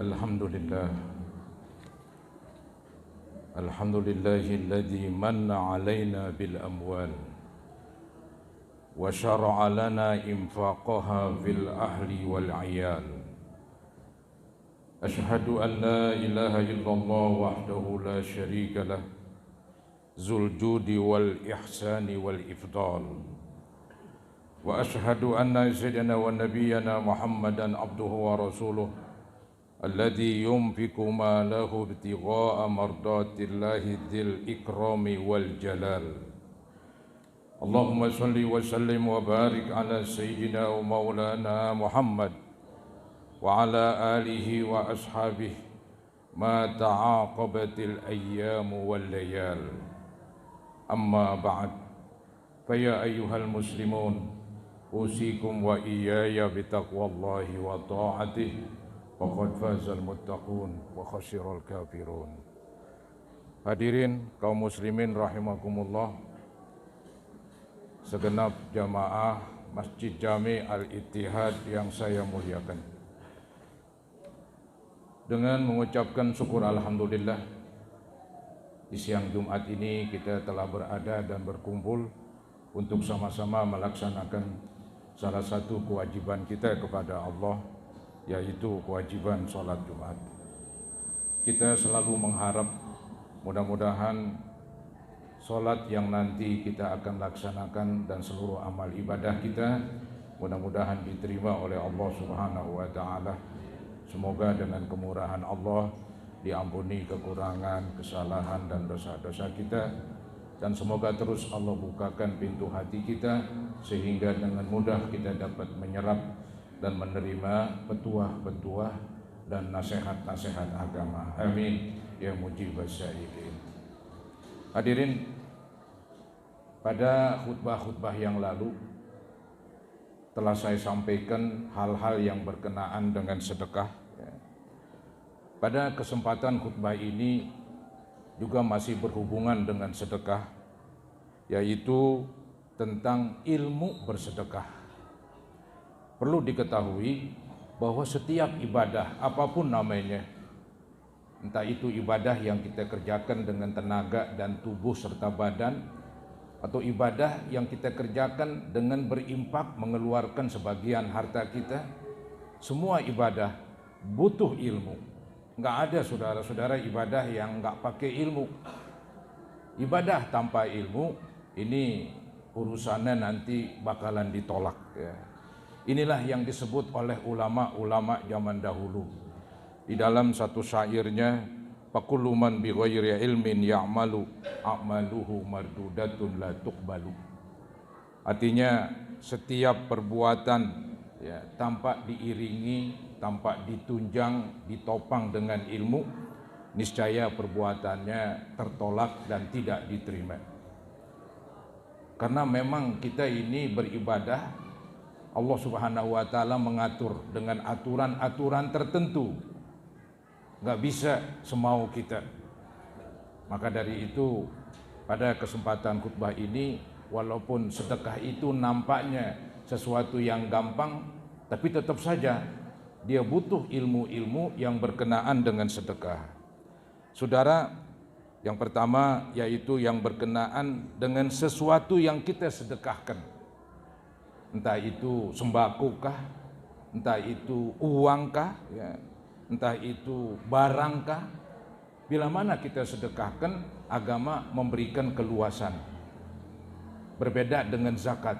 Alhamdulillah. Alhamdulillahilladzi manna alaina bil amwal wa syara'a lana infaqaha fil ahli wal 'iyal. Ashhadu an la ilaha illallah wahdahu la syarika lah, zul judi wal ihsani wal ifdal. Wa ashhadu anna sayyidina wa nabiyyana Muhammadan abduhu wa rasuluh alladhi yunfiqu ma lahu ibtigha'a mardatillahi dzil ikrami wal jalal. Allahumma salli wa sallim wa barik ala sayyidina wa maulana Muhammad wa ala alihi wa ashabihi ma ta'aqabatil ayyamu wal layal. Amma ba'd, fa ya ayyuhal muslimun, usikum wa iyaya bitaqwallahi wa ta'atihi, faqad fazal muttaqun wa khasyiral kafirun. Hadirin kaum muslimin rahimakumullah, segenap jamaah Masjid Jami Al-Ittihad yang saya muliakan, dengan mengucapkan syukur alhamdulillah, di siang Jumat ini kita telah berada dan berkumpul untuk sama-sama melaksanakan salah satu kewajiban kita kepada Allah, yaitu kewajiban sholat Jumat. Kita selalu mengharap mudah-mudahan sholat yang nanti kita akan laksanakan dan seluruh amal ibadah kita mudah-mudahan diterima oleh Allah Subhanahu wa Ta'ala. Semoga dengan kemurahan Allah diampuni kekurangan, kesalahan dan dosa-dosa kita, dan semoga terus Allah bukakan pintu hati kita sehingga dengan mudah kita dapat menyerap dan menerima petuah-petuah dan nasihat-nasihat agama. Amin ya mujibas sya'irin. Hadirin, pada khutbah-khutbah yang lalu telah saya sampaikan hal-hal yang berkenaan dengan sedekah. Pada kesempatan khutbah ini juga masih berhubungan dengan sedekah, yaitu tentang ilmu bersedekah. Perlu diketahui bahwa setiap ibadah apapun namanya, entah itu ibadah yang kita kerjakan dengan tenaga dan tubuh serta badan, atau ibadah yang kita kerjakan dengan berimpak mengeluarkan sebagian harta kita, semua ibadah butuh ilmu. Enggak ada saudara-saudara ibadah yang enggak pakai ilmu. Ibadah tanpa ilmu ini urusannya nanti bakalan ditolak ya. Inilah yang disebut oleh ulama-ulama zaman dahulu. Di dalam satu syairnya, "Fakullu man bi ghairi ilmin ya'malu a'maluhu mardudatun la tuqbalu." Artinya setiap perbuatan ya, tanpa diiringi, tanpa ditunjang, ditopang dengan ilmu, niscaya perbuatannya tertolak dan tidak diterima. Karena memang kita ini beribadah, Allah Subhanahu wa Ta'ala mengatur dengan aturan-aturan tertentu, nggak bisa semau kita. Maka dari itu pada kesempatan khutbah ini, walaupun sedekah itu nampaknya sesuatu yang gampang, tapi tetap saja dia butuh ilmu-ilmu yang berkenaan dengan sedekah. Saudara, yang pertama yaitu yang berkenaan dengan sesuatu yang kita sedekahkan. Entah itu sembako kah, entah itu uang kah, ya, entah itu barang kah. Bila mana kita sedekahkan, agama memberikan keluasan. Berbeda dengan zakat,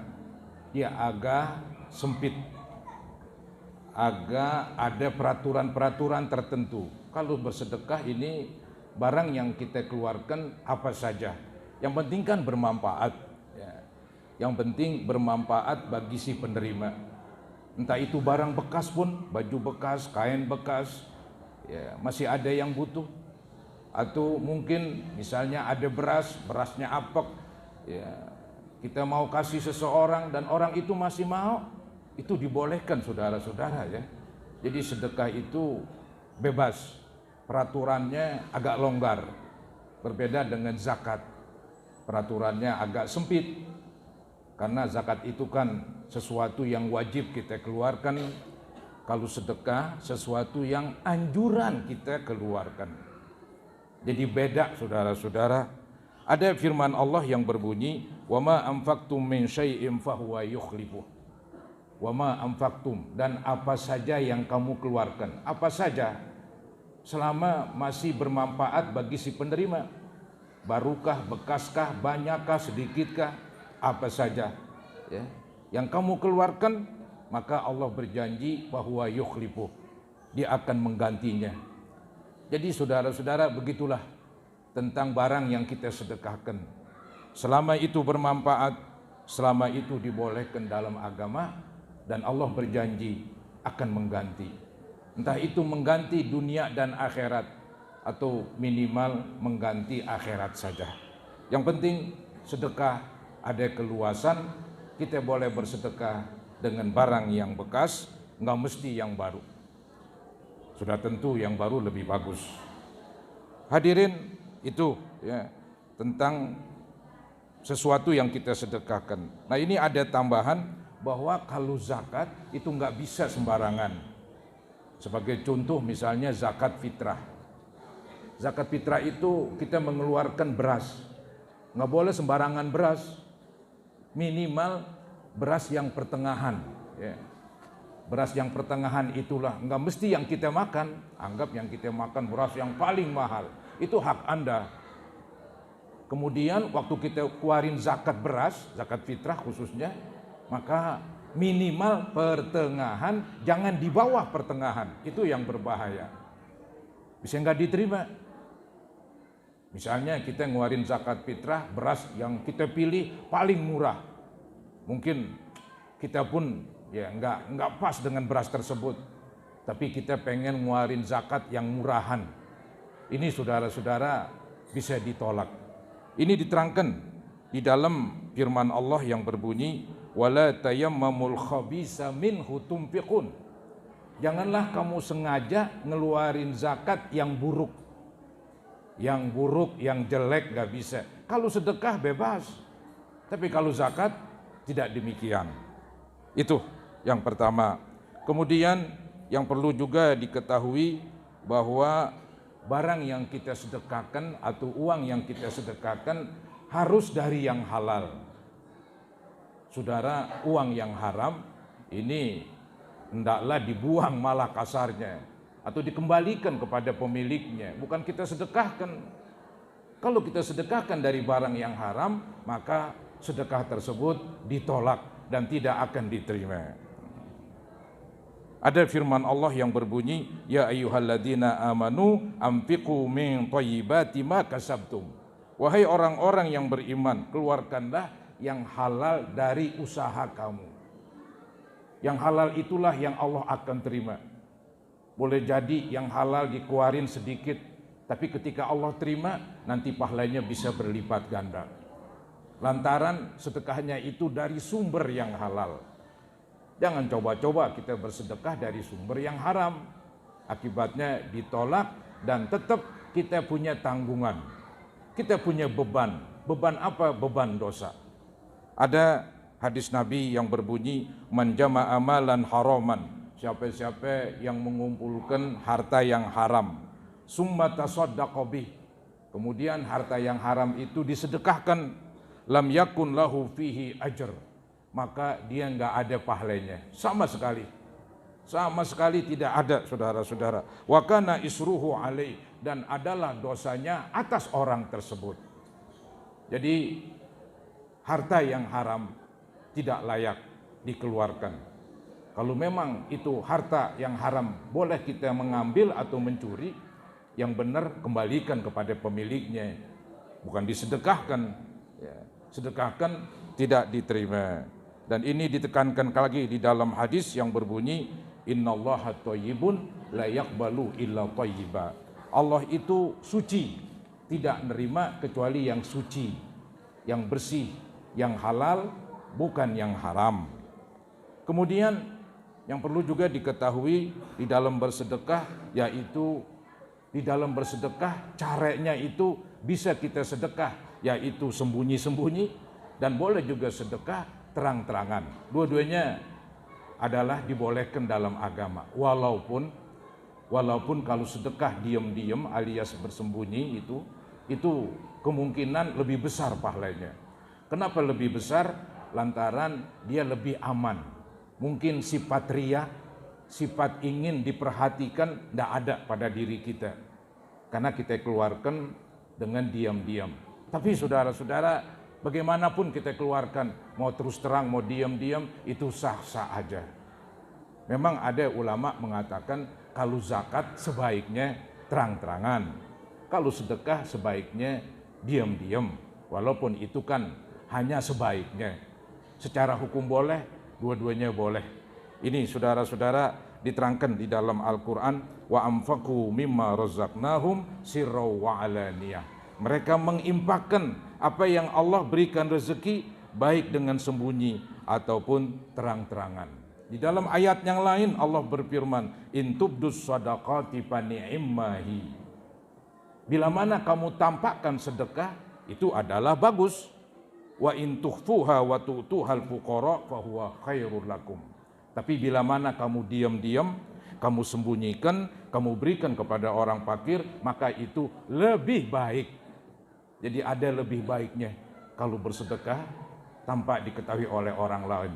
dia agak sempit, agak ada peraturan-peraturan tertentu. Kalau bersedekah ini barang yang kita keluarkan apa saja, yang penting kan bermanfaat. Yang penting bermanfaat bagi si penerima. Entah itu barang bekas pun, baju bekas, kain bekas, ya, masih ada yang butuh. Atau mungkin misalnya ada beras, berasnya apek, ya, kita mau kasih seseorang dan orang itu masih mau, itu dibolehkan saudara-saudara ya. Jadi sedekah itu bebas, peraturannya agak longgar. Berbeda dengan zakat, peraturannya agak sempit. Karena zakat itu kan sesuatu yang wajib kita keluarkan Kalau sedekah sesuatu yang anjuran kita keluarkan. Jadi beda saudara-saudara. Ada firman Allah yang berbunyi, "Wa ma anfaqtum min syai'in fahuwa yukhlifuh." Wa ma anfaqtum, dan apa saja yang kamu keluarkan, apa saja selama masih bermanfaat bagi si penerima. Barukah, bekaskah, banyakkah, sedikitkah, apa saja ya, yang kamu keluarkan, maka Allah berjanji bahwa yukhlifuh, dia akan menggantinya. Jadi saudara-saudara, begitulah tentang barang yang kita sedekahkan. Selama itu bermanfaat, selama itu dibolehkan dalam agama, dan Allah berjanji akan mengganti. Entah itu mengganti dunia dan akhirat, atau minimal mengganti akhirat saja. Yang penting sedekah ada keluasan, kita boleh bersedekah dengan barang yang bekas, nggak mesti yang baru. Sudah tentu yang baru lebih bagus. Hadirin, itu ya tentang sesuatu yang kita sedekahkan. Nah, ini ada tambahan bahwa kalau zakat itu nggak bisa sembarangan. Sebagai contoh misalnya zakat fitrah. Zakat fitrah itu kita mengeluarkan beras. Nggak boleh sembarangan beras. Minimal beras yang pertengahan. Ya. Beras yang pertengahan itulah, nggak mesti yang kita makan. Anggap yang kita makan beras yang paling mahal. Itu hak Anda. Kemudian waktu kita keluarin zakat beras, zakat fitrah khususnya, maka minimal pertengahan, jangan di bawah pertengahan. Itu yang berbahaya. Bisa nggak diterima. Misalnya kita ngeluarin zakat fitrah, beras yang kita pilih paling murah. Mungkin kita pun ya nggak pas dengan beras tersebut. Tapi kita pengen ngeluarin zakat yang murahan. Ini saudara-saudara bisa ditolak. Ini diterangkan di dalam firman Allah yang berbunyi, "Wala tayammamul khabisa minhu tunfiqun." Janganlah kamu sengaja ngeluarin zakat yang buruk. Yang buruk, yang jelek gak bisa. Kalau sedekah bebas. Tapi kalau zakat tidak demikian. Itu yang pertama. Kemudian yang perlu juga diketahui bahwa barang yang kita sedekahkan atau uang yang kita sedekahkan harus dari yang halal. Saudara, uang yang haram ini hendaklah dibuang malah kasarnya, atau dikembalikan kepada pemiliknya, bukan kita sedekahkan. Kalau kita sedekahkan dari barang yang haram, maka sedekah tersebut ditolak dan tidak akan diterima. Ada firman Allah yang berbunyi, "Ya ayyuhalladzina amanu anfiqu min thayyibati ma kasabtum." Wahai orang-orang yang beriman, keluarkanlah yang halal dari usaha kamu. Yang halal itulah yang Allah akan terima. Boleh jadi yang halal dikeluarin sedikit, tapi ketika Allah terima, nanti pahalanya bisa berlipat ganda. Lantaran sedekahnya itu dari sumber yang halal. Jangan coba-coba kita bersedekah dari sumber yang haram. Akibatnya ditolak dan tetap kita punya tanggungan. Kita punya beban. Beban apa? Beban dosa. Ada hadis Nabi yang berbunyi, "Man jama'a amalan haraman." Siapa-siapa yang mengumpulkan harta yang haram, summa tasaddaqa bih, kemudian harta yang haram itu disedekahkan, lam yakun lahu fihi ajr, maka dia enggak ada pahalanya sama sekali. Sama sekali tidak ada, saudara-saudara. Wa kana isruhu alai, dan adalah dosanya atas orang tersebut. Jadi harta yang haram tidak layak dikeluarkan. Kalau memang itu harta yang haram, boleh kita mengambil atau mencuri, yang benar kembalikan kepada pemiliknya, bukan disedekahkan. Ya, sedekahkan tidak diterima. Dan ini ditekankan lagi di dalam hadis yang berbunyi, "Innallaha thayyibun la yaqbalu illa thayyiba." Allah itu suci, tidak menerima kecuali yang suci, yang bersih, yang halal, bukan yang haram. Kemudian yang perlu juga diketahui di dalam bersedekah, yaitu di dalam bersedekah caranya itu bisa kita sedekah, yaitu sembunyi-sembunyi, dan boleh juga sedekah terang-terangan. Dua-duanya adalah dibolehkan dalam agama. Walaupun kalau sedekah diam-diam alias bersembunyi itu kemungkinan lebih besar pahalanya. Kenapa lebih besar? Lantaran dia lebih aman. Mungkin sifat riya, sifat ingin diperhatikan tidak ada pada diri kita. Karena kita keluarkan dengan diam-diam. Tapi saudara-saudara, bagaimanapun kita keluarkan, mau terus terang, mau diam-diam, itu sah-sah aja. Memang ada ulama mengatakan kalau zakat sebaiknya terang-terangan. Kalau sedekah sebaiknya diam-diam. Walaupun itu kan hanya sebaiknya. Secara hukum boleh, dua-duanya boleh. Ini saudara-saudara diterangkan di dalam Al-Quran, wa amfaku mimma razaqnahum sirraw wa alaniyah. Mereka menginfakkan apa yang Allah berikan rezeki, baik dengan sembunyi ataupun terang-terangan. Di dalam ayat yang lain Allah berfirman, in tubdus sadaqati fa ni'immahi. Bila mana kamu tampakkan sedekah, itu adalah bagus. Wa in tukhfuha wa tu'tuhal fuqara fa huwa khairul lakum. Tapi bila mana kamu diam-diam, kamu sembunyikan, kamu berikan kepada orang fakir, maka itu lebih baik. Jadi ada lebih baiknya kalau bersedekah tanpa diketahui oleh orang lain.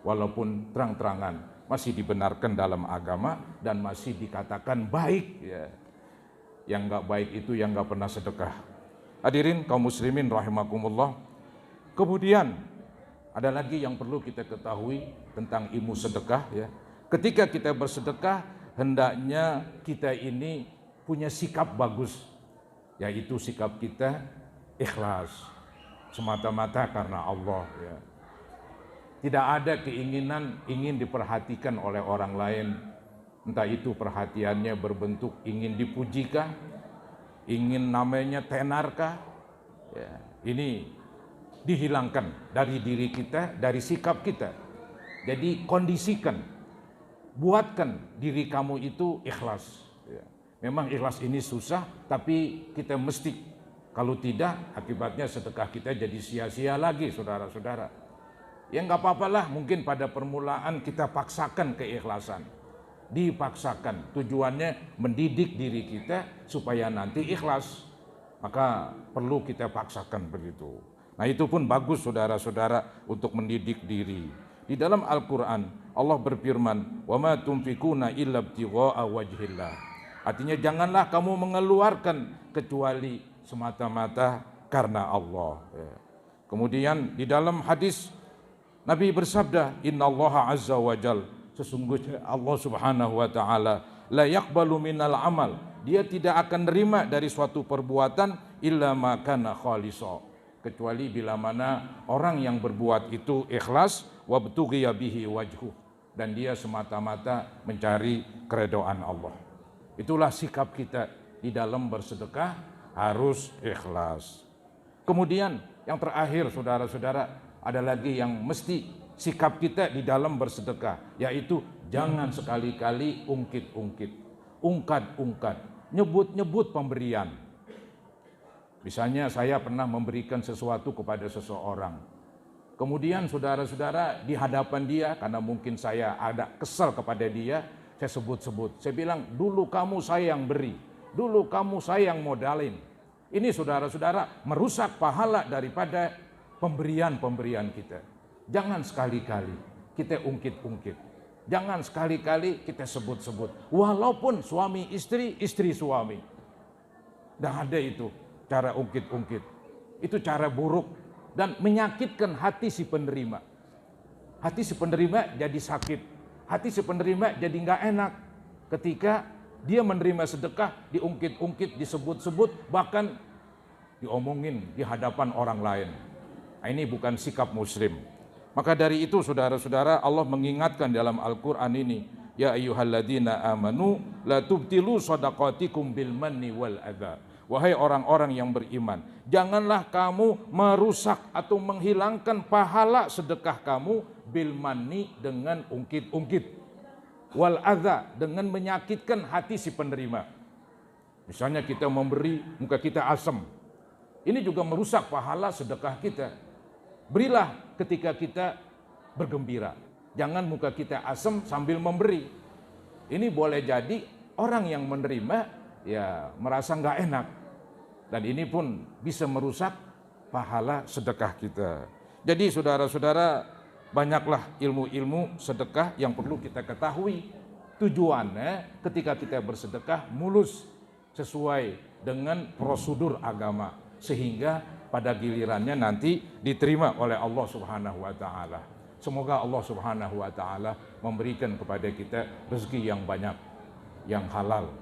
Walaupun terang-terangan masih dibenarkan dalam agama dan masih dikatakan baik. Ya. Yang enggak baik itu yang enggak pernah sedekah. Hadirin kaum muslimin rahimakumullah. Kemudian ada lagi yang perlu kita ketahui tentang ilmu sedekah ya. Ketika kita bersedekah, hendaknya kita ini punya sikap bagus, yaitu sikap kita ikhlas, semata-mata karena Allah ya. Tidak ada keinginan ingin diperhatikan oleh orang lain, entah itu perhatiannya berbentuk ingin dipujikah, ingin namanya tenarkah ya. Ini dihilangkan dari diri kita, dari sikap kita. Jadi kondisikan, buatkan diri kamu itu ikhlas. Memang ikhlas ini susah, tapi kita mesti. Kalau tidak, akibatnya sedekah kita jadi sia-sia lagi, saudara-saudara. Ya nggak apa-apalah, mungkin pada permulaan kita paksakan keikhlasan. Dipaksakan, tujuannya mendidik diri kita supaya nanti ikhlas. Maka perlu kita paksakan begitu. Nah itu pun bagus saudara-saudara untuk mendidik diri. Di dalam Al-Quran Allah berfirman, wa ma tunfikuna illa ibtigha'a wajhillah. Artinya janganlah kamu mengeluarkan kecuali semata-mata karena Allah. Kemudian di dalam hadis Nabi bersabda, innallaha azza wa jal, sesungguhnya Allah subhanahu wa ta'ala la yaqbalu minal amal, dia tidak akan nerima dari suatu perbuatan illa ma kana khalisa, kecuali bila mana orang yang berbuat itu ikhlas, wabtughiya bihi wajhu, dan dia semata-mata mencari keridhaan Allah. Itulah sikap kita di dalam bersedekah, harus ikhlas. Kemudian yang terakhir saudara-saudara, ada lagi yang mesti sikap kita di dalam bersedekah, yaitu jangan sekali-kali ungkit-ungkit, ungkat-ungkat, nyebut-nyebut pemberian. Misalnya saya pernah memberikan sesuatu kepada seseorang. Kemudian saudara-saudara di hadapan dia, karena mungkin saya ada kesal kepada dia, saya sebut-sebut. Saya bilang, dulu kamu saya yang beri, dulu kamu saya yang modalin. Ini saudara-saudara merusak pahala daripada pemberian-pemberian kita. Jangan sekali-kali kita ungkit-ungkit. Jangan sekali-kali kita sebut-sebut. Walaupun suami istri, istri suami. Tidak ada itu. Cara ungkit-ungkit, itu cara buruk dan menyakitkan hati si penerima. Hati si penerima jadi sakit, hati si penerima jadi nggak enak ketika dia menerima sedekah, diungkit-ungkit, disebut-sebut, bahkan diomongin di hadapan orang lain. Nah, ini bukan sikap muslim. Maka dari itu saudara-saudara, Allah mengingatkan dalam Al-Quran ini, ya ayyuhalladzina amanu la tubtilu shadaqatikum bil manni wal adha. Wahai orang-orang yang beriman, janganlah kamu merusak atau menghilangkan pahala sedekah kamu bil manni, dengan ungkit-ungkit, wal adza, dengan menyakitkan hati si penerima. Misalnya kita memberi, muka kita asam, ini juga merusak pahala sedekah kita. Berilah ketika kita bergembira, Jangan muka kita asem sambil memberi. Ini boleh jadi orang yang menerima ya merasa nggak enak. Dan ini pun bisa merusak pahala sedekah kita. Jadi saudara-saudara, banyaklah ilmu-ilmu sedekah yang perlu kita ketahui. Tujuannya ketika kita bersedekah mulus sesuai dengan prosedur agama, sehingga pada gilirannya nanti diterima oleh Allah Subhanahu wa taala. Semoga Allah Subhanahu wa taala memberikan kepada kita rezeki yang banyak, yang halal,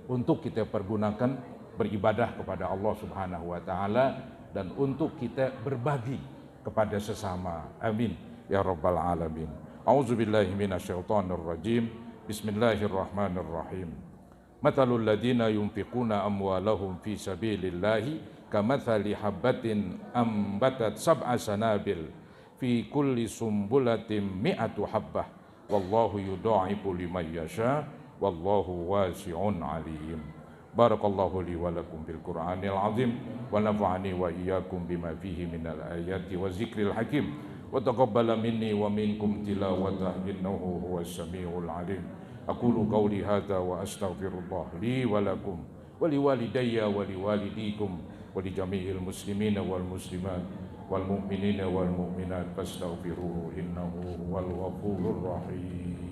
untuk kita pergunakan beribadah kepada Allah Subhanahu wa taala dan untuk kita berbagi kepada sesama. Amin ya rabbal alamin. A'udzubillahi minasyaitonir rajim. Bismillahirrahmanirrahim. Mathalul ladzina yunfiquna amwalahum fi sabilillahi kamathali habbatin ambatat sab'a sanabil fi kulli sumbulatin mi'atu habbah wallahu yudha'ifu liman yasha wallahu wasi'un alim. Barakallahu li wa lakum bil Qur'anil azim wa nafa'ani wa iyyakum bima fihi minal ayati wa zikril hakim wa taqabbala minni wa minkum tilawatahu innahu huwas samiul alim. Aqulu qawli hadza wa astaghfirullah li wa lakum wa liwalidayya wa liwalidikum wa li jami'il muslimina wal muslimat wal mu'minina wal mu'minat fastaghfiruhu innahu huwal ghafurur rahim.